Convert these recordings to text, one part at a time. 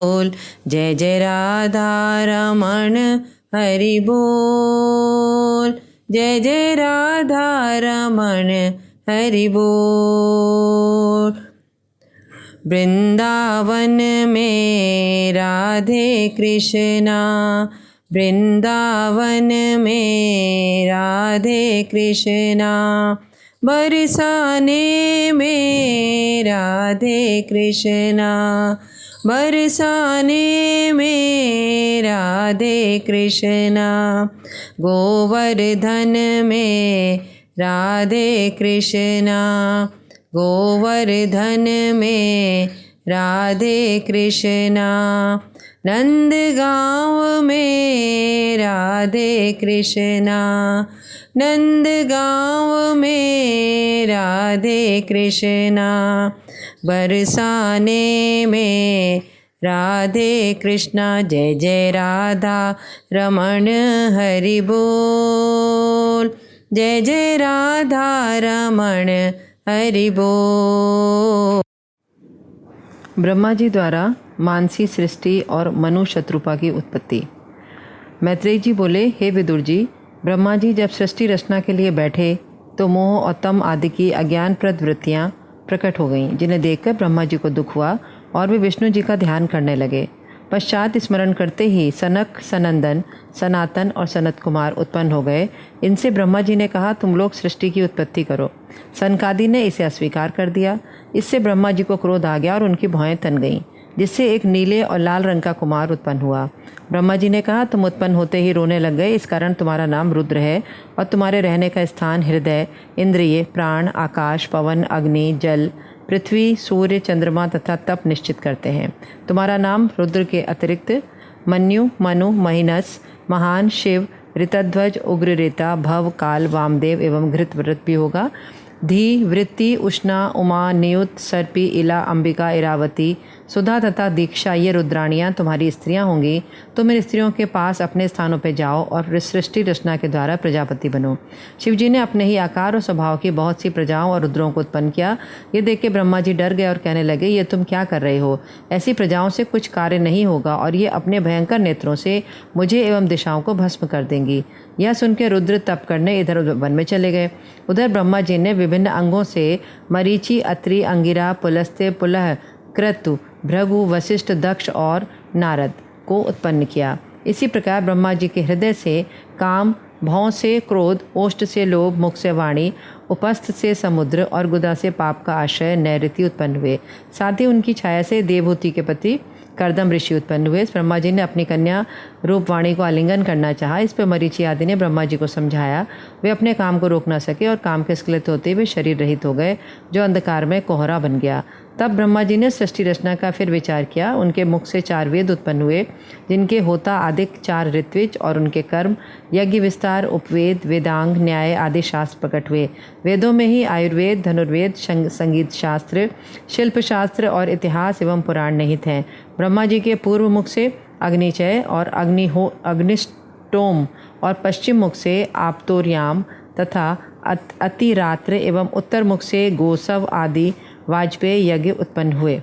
बोल। जय जय राधा रमण हरि बोल। जय जय राधा रमण हरि बोल। वृंदावन में राधे कृष्णा, वृंदावन में राधे कृष्णा, बरसाने में राधे कृष्णा, बरसाने में राधे कृष्णा, गोवर्धन में राधे कृष्णा, गोवर्धन में राधे कृष्णा, नंदगांव में राधे कृष्णा, नंदगांव में राधे कृष्णा, बरसाने में राधे कृष्णा। जय जय राधा रमण हरि बोल। जय जय राधा रमण हरि बोल। ब्रह्मा जी द्वारा मानसी सृष्टि और मनु शत्रुपा की उत्पत्ति। मैत्रेय जी बोले, हे विदुर जी, ब्रह्मा जी जब सृष्टि रचना के लिए बैठे तो मोह और तम आदि की अज्ञानप्रद वृत्तियाँ प्रकट हो गईं, जिन्हें देखकर ब्रह्मा जी को दुख हुआ और वे विष्णु जी का ध्यान करने लगे। पश्चात स्मरण करते ही सनक, सनंदन, सनातन और सनत कुमार उत्पन्न हो गए। इनसे ब्रह्मा जी ने कहा, तुम लोग सृष्टि की उत्पत्ति करो। सनकादि ने इसे अस्वीकार कर दिया। इससे ब्रह्मा जी को क्रोध आ गया और उनकी भौहें तन गईं, जिससे एक नीले और लाल रंग का कुमार उत्पन्न हुआ। ब्रह्मा जी ने कहा, तुम उत्पन्न होते ही रोने लग गए, इस कारण तुम्हारा नाम रुद्र है और तुम्हारे रहने का स्थान हृदय, इंद्रिय, प्राण, आकाश, पवन, अग्नि, जल, पृथ्वी, सूर्य, चंद्रमा तथा तप निश्चित करते हैं। तुम्हारा नाम रुद्र के अतिरिक्त मन्यु, मनु, महिनस, महान, शिव, ऋतध्वज, उग्ररेता, भव, काल, वामदेव एवं घृतव्रत भी होगा। धी, वृत्ति, उष्णा, उमा, नियुत, सर्पी, इला, अंबिका, इरावती, सुधा तथा दीक्षा, ये रुद्राणियाँ तुम्हारी स्त्रियाँ होंगी। तुम इन स्त्रियों के पास अपने स्थानों पर जाओ और सृष्टि रचना के द्वारा प्रजापति बनो। शिवजी ने अपने ही आकार और स्वभाव की बहुत सी प्रजाओं और रुद्रों को उत्पन्न किया। ये देख के ब्रह्मा जी डर गए और कहने लगे, ये तुम क्या कर रहे हो? ऐसी प्रजाओं से कुछ कार्य नहीं होगा और ये अपने भयंकर नेत्रों से मुझे एवं दिशाओं को भस्म कर देंगी। यह सुनकर रुद्र तप करने इधर उधर वन में चले गए। उधर ब्रह्मा जी ने विभिन्न अंगों से मरीचि, अत्रि, अंगिरा, पुलस्त्य, पुलह, क्रतु, भृगु, वशिष्ठ, दक्ष और नारद को उत्पन्न किया। इसी प्रकार ब्रह्मा जी के हृदय से काम, भौं से क्रोध, ओष्ठ से लोभ, मुख से वाणी, उपस्थ से समुद्र और गुदा से पाप का आश्रय नैऋति उत्पन्न हुए। साथ ही उनकी छाया से देवहूति के पति कर्दम ऋषि उत्पन्न हुए। ब्रह्मा जी ने अपनी कन्या रूपवाणी को आलिंगन करना चाहा। इस पर मरीचि आदि ने ब्रह्मा जी को समझाया। वे अपने काम को रोक न सके और काम के स्खलित होते हुए शरीर रहित हो गए, जो अंधकार में कोहरा बन गया। तब ब्रह्मा जी ने सृष्टि रचना का फिर विचार किया। उनके मुख से 4 वेद उत्पन्न हुए, जिनके होता आदिक 4 ऋत्विज और उनके कर्म यज्ञ, विस्तार, उपवेद, वेदांग, न्याय आदि शास्त्र प्रकट हुए। वेदों में ही आयुर्वेद, धनुर्वेद, संगीत शास्त्र, शिल्प शास्त्र और इतिहास एवं पुराण निहित हैं। ब्रह्मा जी के पूर्व मुख से अग्निचय और अग्निष्टोम और पश्चिम मुख से आप्तोर्याम तथा अतिरात्र एवं उत्तर मुख से गोसव आदि वाजपेयी यज्ञ उत्पन्न हुए।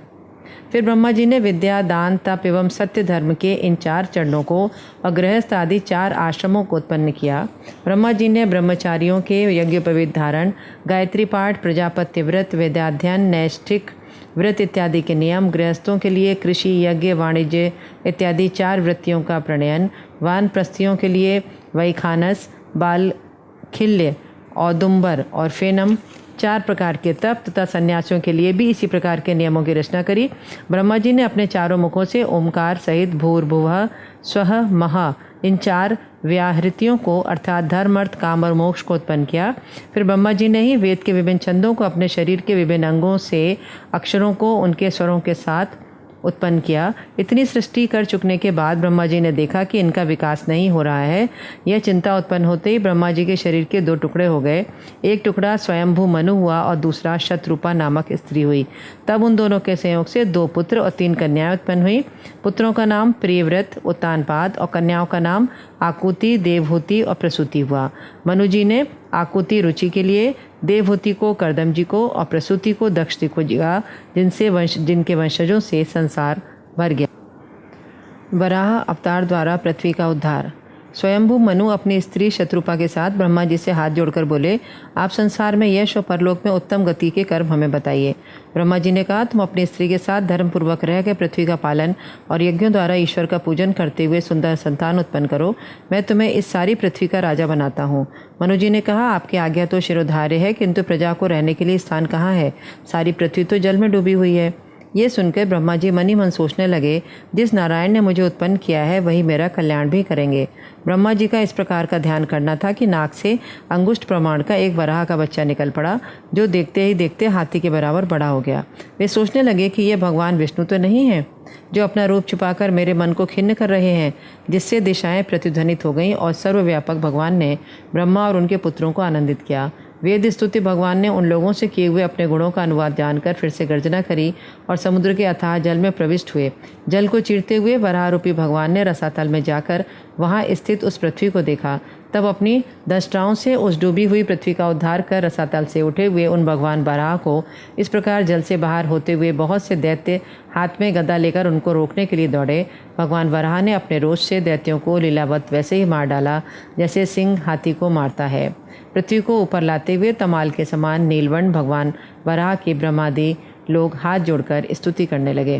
फिर ब्रह्मा जी ने विद्या, दान, तप एवं सत्य धर्म के इन 4 चरणों को और गृहस्थ आदि 4 आश्रमों को उत्पन्न किया। ब्रह्मा जी ने ब्रह्मचारियों के यज्ञोपवीत धारण, गायत्री पाठ, प्रजापत्य व्रत, वेदाध्ययन, नैष्ठिक व्रत इत्यादि के नियम, गृहस्थों के लिए कृषि, यज्ञ, वाणिज्य इत्यादि 4 वृत्तियों का प्रणयन, वानप्रस्थियों के लिए वैखानस, बालखिल्य, औदुंबर और फेनम 4 प्रकार के तप तथा सन्यासियों के लिए भी इसी प्रकार के नियमों की रचना करी। ब्रह्मा जी ने अपने चारों मुखों से ओमकार सहित भूर्भुवः स्वः महा इन 4 व्याहृतियों को अर्थात धर्म, अर्थ, काम और मोक्ष को उत्पन्न किया। फिर ब्रह्मा जी ने ही वेद के विभिन्न छंदों को अपने शरीर के विभिन्न अंगों से अक्षरों को उनके स्वरों के साथ उत्पन्न किया। इतनी सृष्टि कर चुकने के बाद ब्रह्मा जी ने देखा कि इनका विकास नहीं हो रहा है। यह चिंता उत्पन्न होते ही ब्रह्मा जी के शरीर के 2 टुकड़े हो गए। एक टुकड़ा स्वयंभू मनु हुआ और दूसरा शतरूपा नामक स्त्री हुई। तब उन दोनों के संयोग से 2 पुत्र और 3 कन्याएं उत्पन्न हुई। पुत्रों का नाम प्रियव्रत, उत्तानपाद और कन्याओं का नाम आकुति, देवहूति और प्रसूति हुआ। मनु जी ने आकुति रुचि के लिए, देवहूति को कर्दम जी को और प्रसूति को दक्ष जी को दिया, जिनके वंशजों से संसार भर गया। वराह अवतार द्वारा पृथ्वी का उद्धार। स्वयंभू मनु अपनी स्त्री शत्रुपा के साथ ब्रह्मा जी से हाथ जोड़कर बोले, आप संसार में यश और परलोक में उत्तम गति के कर्म हमें बताइए। ब्रह्मा जी ने कहा, तुम अपनी स्त्री के साथ धर्मपूर्वक रह के पृथ्वी का पालन और यज्ञों द्वारा ईश्वर का पूजन करते हुए सुंदर संतान उत्पन्न करो। मैं तुम्हें इस सारी पृथ्वी का राजा बनाता हूँ। मनु जी ने कहा, आपकी आज्ञा तो शिरोधार्य है, किंतु प्रजा को रहने के लिए स्थान कहाँ है? सारी पृथ्वी तो जल में डूबी हुई है। ये सुनकर ब्रह्मा जी मन ही मन सोचने लगे, जिस नारायण ने मुझे उत्पन्न किया है वही मेरा कल्याण भी करेंगे। ब्रह्मा जी का इस प्रकार का ध्यान करना था कि नाक से अंगुष्ठ प्रमाण का एक वराह का बच्चा निकल पड़ा, जो देखते ही देखते हाथी के बराबर बड़ा हो गया। वे सोचने लगे कि ये भगवान विष्णु तो नहीं है, जो अपना रूप छुपाकर मेरे मन को खिन्न कर रहे हैं, जिससे दिशाएं प्रतिध्वनित हो गईं और सर्वव्यापक भगवान ने ब्रह्मा और उनके पुत्रों को आनंदित किया। वेद स्तुति भगवान ने उन लोगों से किए हुए अपने गुणों का अनुवाद जानकर फिर से गर्जना करी और समुद्र के अथाह जल में प्रविष्ट हुए। जल को चीरते हुए वराह रूपी भगवान ने रसातल में जाकर वहां स्थित उस पृथ्वी को देखा। तब अपनी दंष्ट्राओं से उस डूबी हुई पृथ्वी का उद्धार कर रसातल से उठे हुए उन भगवान वराह को इस प्रकार जल से बाहर होते हुए बहुत से दैत्य हाथ में गदा लेकर उनको रोकने के लिए दौड़े। भगवान वराह ने अपने रोष से दैत्यों को लीलावत वैसे ही मार डाला जैसे सिंह हाथी को मारता है। पृथ्वी को ऊपर लाते हुए तमाल के समान नीलवर्ण भगवान वराह के ब्रह्मादि लोग हाथ जोड़कर स्तुति करने लगे।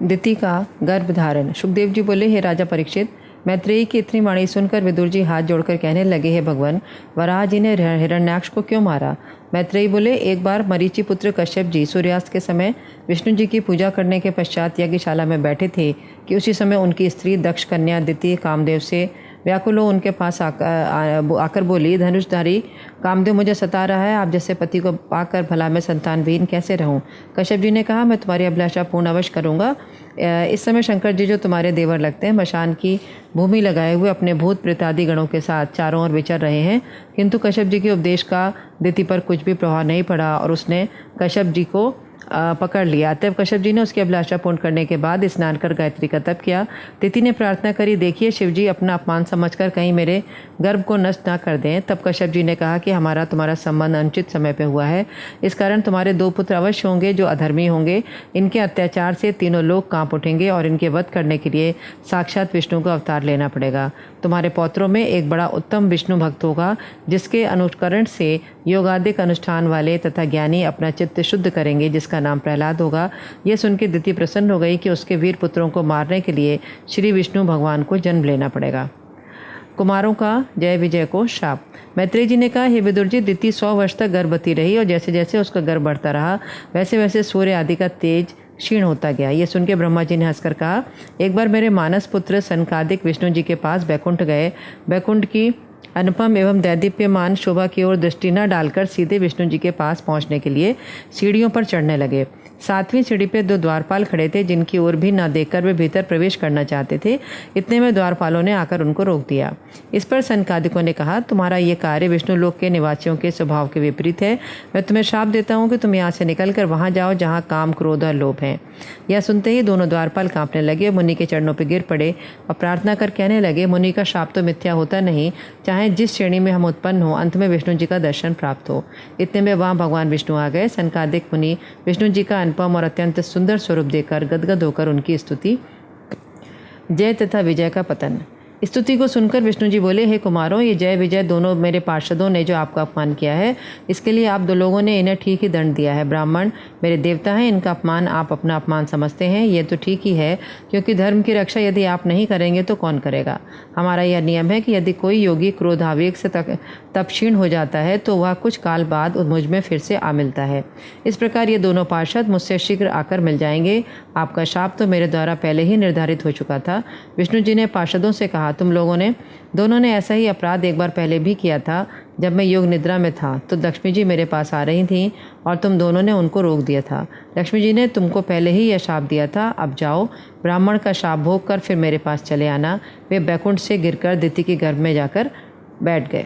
दिति का गर्भधारण। सुखदेव जी बोले, हे राजा परीक्षित, मैत्रेयी की इतनी वाणी सुनकर विदुर जी हाथ जोड़कर कहने लगे, हे भगवान, वराह जी ने हिरण्याक्ष को क्यों मारा? मैत्रेयी बोले, एक बार मरीचि पुत्र कश्यप जी सूर्यास्त के समय विष्णु जी की पूजा करने के पश्चात यज्ञशाला में बैठे थे कि उसी समय उनकी स्त्री दक्ष कन्या दिति कामदेव से व्याकुल हो उनके पास आकर बोली, धनुषधारी कामदेव मुझे सता रहा है, आप जैसे पति को पाकर भला मैं संतानविहीन कैसे रहूं? कश्यप जी ने कहा, मैं तुम्हारी अभिलाषा पूर्ण अवश्य करूंगा। इस समय शंकर जी जो तुम्हारे देवर लगते हैं मशान की भूमि लगाए हुए अपने भूत प्रेतादि गणों के साथ चारों ओर विचर रहे हैं, किंतु कश्यप जी के उपदेश का दिति पर कुछ भी प्रभाव नहीं पड़ा और उसने कश्यप जी को पकड़ लिया। तब कश्यप जी ने उसकी अभिलाषा पूर्ण करने के बाद स्नान कर गायत्री का तप किया। दिति ने प्रार्थना करी, देखिए शिवजी अपना अपमान समझकर कहीं मेरे गर्भ को नष्ट ना कर दें। तब कश्यप जी ने कहा कि हमारा तुम्हारा संबंध अनुचित समय पे हुआ है, इस कारण तुम्हारे 2 पुत्र अवश्य होंगे जो अधर्मी होंगे। इनके अत्याचार से तीनों लोग कांप उठेंगे और इनके वध करने के लिए साक्षात विष्णु को अवतार लेना पड़ेगा। तुम्हारे पौत्रों में एक बड़ा उत्तम विष्णु भक्त होगा, जिसके अनुकरण से योगादिक अनुष्ठान वाले तथा ज्ञानी अपना चित्त शुद्ध करेंगे, जिसका नाम प्रहलाद होगा। यह सुनकर दिति प्रसन्न हो गई कि उसके वीर पुत्रों को मारने के लिए श्री विष्णु भगवान को जन्म लेना पड़ेगा। कुमारों का जय विजय को शाप। मैत्रेय जी ने कहा, हे विदुर जी, दिति 100 वर्ष तक गर्भवती रही और जैसे जैसे उसका गर्भ बढ़ता रहा वैसे वैसे सूर्य आदि का तेज क्षीण होता गया। ये सुन के ब्रह्मा जी ने हंसकर कहा, एक बार मेरे मानस पुत्र सनकादिक विष्णु जी के पास बैकुंठ गए। बैकुंठ की अनुपम एवं दैदीप्यमान शोभा की ओर दृष्टि न डालकर सीधे विष्णु जी के पास पहुंचने के लिए सीढ़ियों पर चढ़ने लगे। 7वीं सीढ़ी पे 2 द्वारपाल खड़े थे, जिनकी ओर भी न देखकर वे भीतर प्रवेश करना चाहते थे। इतने में द्वारपालों ने आकर उनको रोक दिया। इस पर सनकादिकों ने कहा, तुम्हारा ये कार्य विष्णु लोक के निवासियों के स्वभाव के विपरीत है। मैं तुम्हें श्राप देता हूँ कि तुम यहाँ से निकलकर वहाँ जाओ जहाँ काम, क्रोध और लोभ हैं। यह सुनते ही दोनों द्वारपाल कांपने लगे, मुनि के चरणों पर गिर पड़े और प्रार्थना कर कहने लगे, मुनि का श्राप तो मिथ्या होता नहीं, चाहे जिस श्रेणी में हम उत्पन्न हो, अंत में विष्णु जी का दर्शन प्राप्त हो। इतने में वहाँ भगवान विष्णु आ गए। सनकादिक मुनि विष्णु जी का अनुपम और अत्यंत सुंदर स्वरूप देखकर गदगद होकर उनकी स्तुति। जय तथा विजय का पतन। स्तुति को सुनकर विष्णु जी बोले, हे कुमारों, ये जय विजय दोनों मेरे पार्षदों ने जो आपका अपमान किया है, इसके लिए आप 2 लोगों ने इन्हें ठीक ही दंड दिया है। ब्राह्मण मेरे देवता हैं, इनका अपमान आप अपना अपमान समझते हैं, ये तो ठीक ही है, क्योंकि धर्म की रक्षा यदि आप नहीं करेंगे तो कौन करेगा। हमारा यह नियम है कि यदि कोई योगी क्रोधावेग से तप क्षीण हो जाता है तो वह कुछ काल बाद मुझ में फिर से आ मिलता है। इस प्रकार ये दोनों पार्षद मुझसे शीघ्र आकर मिल जाएंगे। आपका शाप तो मेरे द्वारा पहले ही निर्धारित हो चुका था। विष्णु जी ने पार्षदों से कहा, तुम लोगों ने दोनों ने ऐसा ही अपराध एक बार पहले भी किया था। जब मैं योग निद्रा में था तो लक्ष्मी जी मेरे पास आ रही थीं और तुम दोनों ने उनको रोक दिया था। लक्ष्मी जी ने तुमको पहले ही यह शाप दिया था, अब जाओ ब्राह्मण का शाप भोग कर फिर मेरे पास चले आना। वे बैकुंठ से गिरकर दिति के गर्भ में जाकर बैठ गए।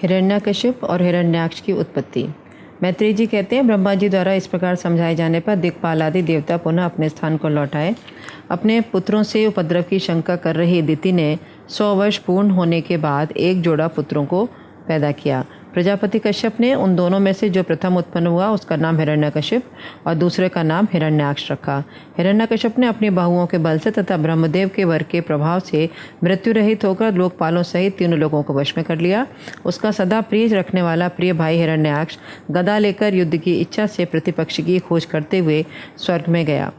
हिरण्यकशिप और हिरण्याक्ष की उत्पत्ति। मैत्रेय जी कहते हैं, ब्रह्मा जी द्वारा इस प्रकार समझाए जाने पर दिक्पाल आदि देवता पुनः अपने स्थान को लौटाए। अपने पुत्रों से उपद्रव की शंका कर रही दिति ने 100 वर्ष पूर्ण होने के बाद एक जोड़ा पुत्रों को पैदा किया। प्रजापति कश्यप ने उन दोनों में से जो प्रथम उत्पन्न हुआ उसका नाम हिरण्यकशिप और दूसरे का नाम हिरण्याक्ष रखा। हिरण्यकशिप ने अपनी बाहुओं के बल से तथा ब्रह्मदेव के वर के प्रभाव से मृत्यु रहित होकर लोकपालों सहित तीनों लोगों को वश में कर लिया। उसका सदा प्रिय रखने वाला प्रिय भाई हिरण्याक्ष गदा लेकर युद्ध की इच्छा से प्रतिपक्ष की खोज करते हुए स्वर्ग में गया।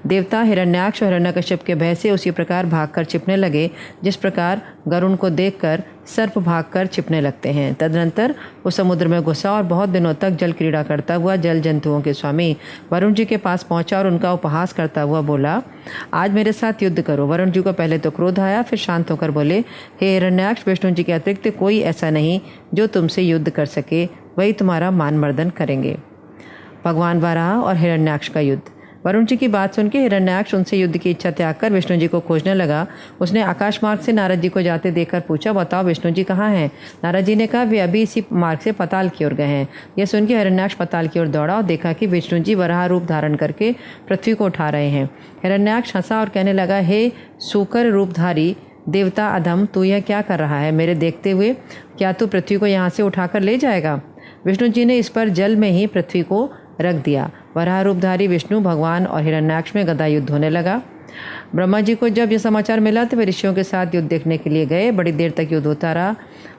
देवता हिरण्याक्ष और हिरण्यकश्यप के भय से उसी प्रकार भागकर छिपने लगे जिस प्रकार गरुण को देखकर सर्प भागकर छिपने लगते हैं। तदनंतर वो समुद्र में घुसा और बहुत दिनों तक जल क्रीड़ा करता हुआ जल जंतुओं के स्वामी वरुण जी के पास पहुंचा और उनका उपहास करता हुआ बोला, आज मेरे साथ युद्ध करो। वरुण जी को पहले तो क्रोध आया, फिर शांत होकर बोले, हे हिरण्याक्ष, विष्णु जी के अतिरिक्त कोई ऐसा नहीं जो तुमसे युद्ध कर सके, वही तुम्हारा मान मर्दन करेंगे। भगवान वराह और हिरण्याक्ष का युद्ध। वरुण जी की बात सुनकर हिरण्याक्ष उनसे युद्ध की इच्छा त्याग कर विष्णु जी को खोजने लगा। उसने आकाश मार्ग से नारद जी को जाते देखकर पूछा, बताओ विष्णु जी कहाँ हैं? नारद जी ने कहा, वे अभी इसी मार्ग से पाताल की ओर गए हैं। यह सुनकर हिरण्याक्ष पाताल की ओर दौड़ा और देखा कि विष्णु जी वराह रूप धारण करके पृथ्वी को उठा रहे हैं। हिरण्याक्ष हंसा और कहने लगा, हे सूकर रूपधारी देवता अधम, तू यह क्या कर रहा है? मेरे देखते हुए क्या तू पृथ्वी को यहाँ से उठाकर ले जाएगा? विष्णु जी ने इस पर जल में ही पृथ्वी को रख दिया। वराह रूपधारी विष्णु भगवान और हिरण्याक्ष में गदा युद्ध होने लगा। ब्रह्मा जी को जब यह समाचार मिला तो वे ऋषियों के साथ युद्ध देखने के लिए गए। बड़ी देर तक युद्ध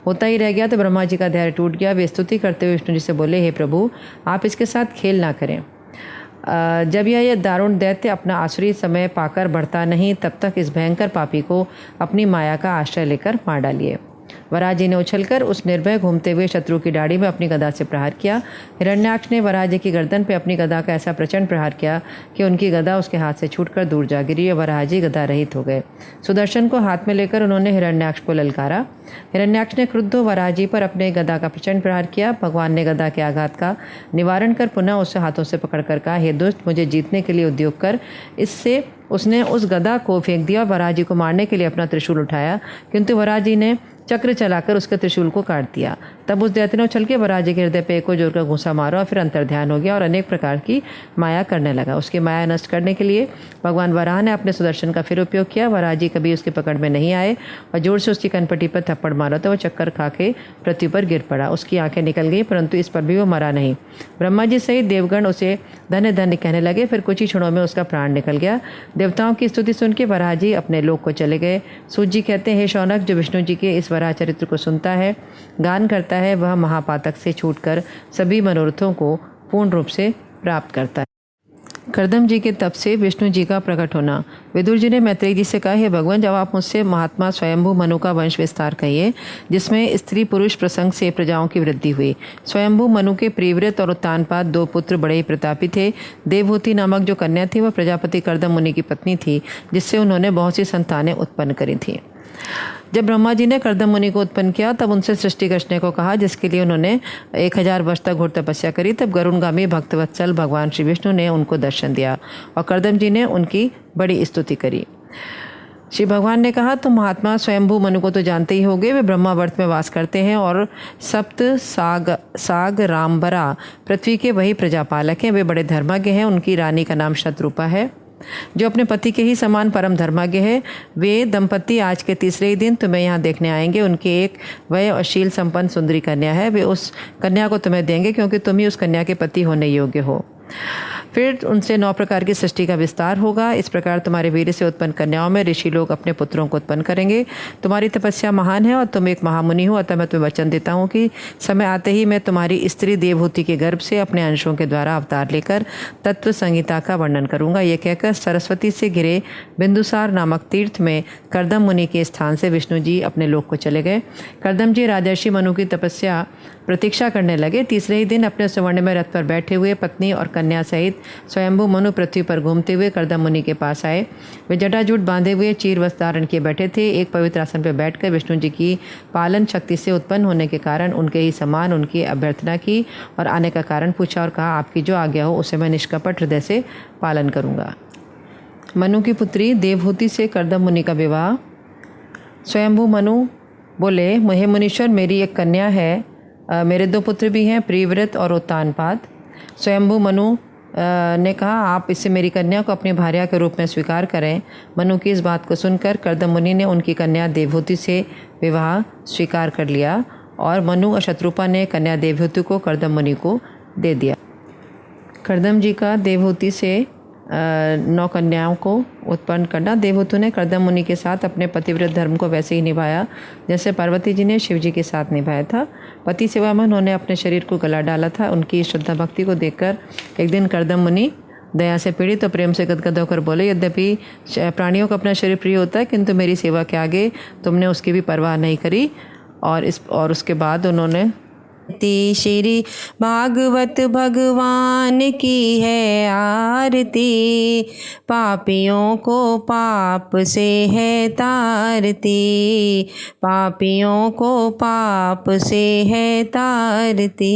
होता ही रह गया तो ब्रह्मा जी का धैर्य टूट गया। वे स्तुति करते हुए विष्णु जी से बोले, हे प्रभु, आप इसके साथ खेल ना करें। जब यह दारुण दैत्य अपना आसुरी समय पाकर बढ़ता नहीं, तब तक इस भयंकर पापी को अपनी माया का आश्रय लेकर मार डालिए। वराह जी ने उछलकर उस निर्भय घूमते हुए शत्रु की दाढ़ी में अपनी गदा से प्रहार किया। हिरण्याक्ष ने वराह जी की गर्दन पर अपनी गदा का ऐसा प्रचंड प्रहार किया कि उनकी गदा उसके हाथ से छूटकर दूर जा गिरी और वराह जी गदा रहित हो गए। सुदर्शन को हाथ में लेकर उन्होंने हिरण्याक्ष को ललकारा। हिरण्याक्ष ने क्रुद्ध वराह जी पर अपने गदा का प्रचंड प्रहार किया। भगवान ने गदा के आघात का निवारण कर पुनः उसे हाथों से पकड़कर कहा, हे दुष्ट, मुझे जीतने के लिए उद्योग कर। इससे उसने उस गदा को फेंक दिया और वराह जी को मारने के लिए अपना त्रिशूल उठाया, किंतु वराह जी ने चक्र चलाकर उसके त्रिशूल को काट दिया। तब उस दैत्य ने उछल के वराह जी के हृदय पे को जोड़कर घूंसा मारा और फिर अंतर्ध्यान हो गया और अनेक प्रकार की माया करने लगा। उसकी माया नष्ट करने के लिए भगवान वराह ने अपने सुदर्शन का फिर उपयोग किया। वराह जी कभी उसकी पकड़ में नहीं आए और जोर से उसकी कनपटी पर थप्पड़ मारा तो वह चक्कर खा के पृथ्वी पर गिर पड़ा। उसकी आंखें निकल गई, परंतु इस पर भी वो मरा नहीं। ब्रह्मा जी सहित देवगण उसे धन्य धन्य कहने लगे। फिर कुछ ही क्षणों में उसका प्राण निकल गया। देवताओं की स्तुति सुन के वराह जी अपने लोक को चले गए। सूत जी कहते हैं, हे शौनक, जो विष्णु जी के इस वराह चरित्र को सुनता है, गान करता है, वह महापातक से छूटकर सभी मनोरथों को पूर्ण रूप से प्राप्त करता है। कर्दम जी के तप से विष्णु जी का प्रकट होना। विदुर जी ने मैत्रेय जी से कहा, हे भगवान, जब आप मुझसे महात्मा स्वयंभू मनु का वंश विस्तार कहिए, जिसमें स्त्री पुरुष प्रसंग से प्रजाओं की वृद्धि हुई। स्वयंभू मनु के प्रियव्रत और उत्तानपाद दो पुत्र बड़े ही प्रतापी थे। देवहूति नामक जो कन्या थी वह प्रजापति कर्दम मुनि की पत्नी थी, जिससे उन्होंने बहुत सी संतानें उत्पन्न करी थी। जब ब्रह्मा जी ने कर्दम मुनि को उत्पन्न किया तब उनसे सृष्टि रचने को कहा, जिसके लिए उन्होंने 1000 वर्ष तक घोर तपस्या करी। तब गरुणगामी भक्तवत्सल भगवान श्री विष्णु ने उनको दर्शन दिया और कर्दम जी ने उनकी बड़ी स्तुति करी। श्री भगवान ने कहा, तुम महात्मा स्वयंभू मनु को तो जानते ही होगे। वे ब्रह्मावर्त में वास करते हैं और सप्त साग रामबरा पृथ्वी के वही प्रजापालक हैं। वे बड़े धर्मज्ञ हैं। उनकी रानी का नाम शतरूपा है, जो अपने पति के ही समान परम धर्मज्ञ है। वे दंपति आज के तीसरे ही दिन तुम्हें यहाँ देखने आएंगे। उनके एक वय और शील संपन्न सुंदरी कन्या है। वे उस कन्या को तुम्हें देंगे, क्योंकि तुम ही उस कन्या के पति होने योग्य हो। फिर उनसे 9 प्रकार की सृष्टि का विस्तार होगा। इस प्रकार तुम्हारे वीर से उत्पन्न कन्याओं में ऋषि लोग अपने पुत्रों को उत्पन्न करेंगे। तुम्हारी तपस्या महान है और तुम एक महामुनि हो, अतः मैं तुम्हें वचन देता हूँ कि समय आते ही मैं तुम्हारी स्त्री देवहूति के गर्भ से अपने अंशों के द्वारा अवतार लेकर तत्व संहिता का वर्णन करूँगा। ये कहकर सरस्वती से घिरे बिंदुसार नामक तीर्थ में कर्दम मुनि के स्थान से विष्णु जी अपने लोक को चले गए। कर्दम जी राजर्षि मनु की तपस्या प्रतीक्षा करने लगे। तीसरे ही दिन अपने स्वर्ण में रथ पर बैठे हुए पत्नी और कन्या सहित स्वयंभू मनु पृथ्वी पर घूमते हुए कर्दम मुनि के पास आए। वे जटाजूट बांधे हुए चीर वस्त्र धारण किए बैठे थे। एक पवित्र आसन पर बैठकर विष्णु जी की पालन शक्ति से उत्पन्न होने के कारण उनके ही समान उनकी अभ्यर्थना की और आने का कारण पूछा और कहा, आपकी जो आज्ञा हो उसे मैं निष्कपट हृदय से पालन करूँगा। मनु की पुत्री देवहूति से कर्दम मुनि का विवाह। स्वयंभू मनु बोले, हे मुनीश्वर, मेरी एक कन्या है, मेरे 2 पुत्र भी हैं, प्रियव्रत और उत्तानपाद। स्वयंभू मनु ने कहा, आप इससे मेरी कन्या को अपनी भार्या के रूप में स्वीकार करें। मनु की इस बात को सुनकर कर्दम मुनि ने उनकी कन्या देवहूति से विवाह स्वीकार कर लिया और मनु और शत्रुपा ने कन्या देवहूति को कर्दम मुनि को दे दिया। कर्दम जी का देवहूति से 9 कन्याओं को उत्पन्न करना। देवहूति ने कर्दम मुनि के साथ अपने पतिव्रत धर्म को वैसे ही निभाया जैसे पार्वती जी ने शिव जी के साथ निभाया था। पति सेवा में उन्होंने अपने शरीर को गला डाला था। उनकी श्रद्धा भक्ति को देखकर एक दिन कर्दम मुनि दया से पीड़ित तो प्रेम से गदगद होकर बोले, यद्यपि प्राणियों को अपना शरीर प्रिय होता है, किंतु मेरी सेवा के आगे तुमने उसकी भी परवाह नहीं करी। और उसके बाद उन्होंने श्री भागवत भगवान की है आरती, पापियों को पाप से है तारती, पापियों को पाप से है तारती,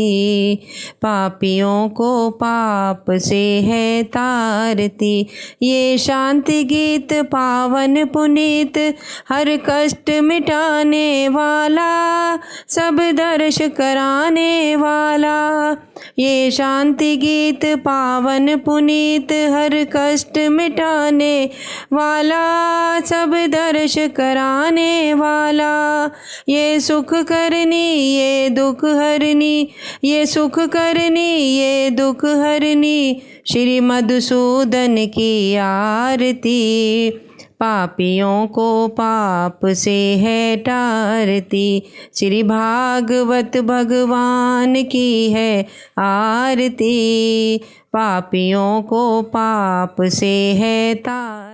पापियों को पाप से है तारती। ये शांति गीत पावन पुनीत हर कष्ट मिटाने वाला, सब दर्श कराने वाला। ये शांति गीत पावन पुनीत हर कष्ट मिटाने वाला, सब दर्श कराने वाला। ये सुख करनी ये दुख हरनी, ये सुख करनी ये दुख हरनी, श्री मधुसूदन की आरती, पापियों को पाप से है टारती। श्री भागवत भगवान की है आरती, पापियों को पाप से है तारती।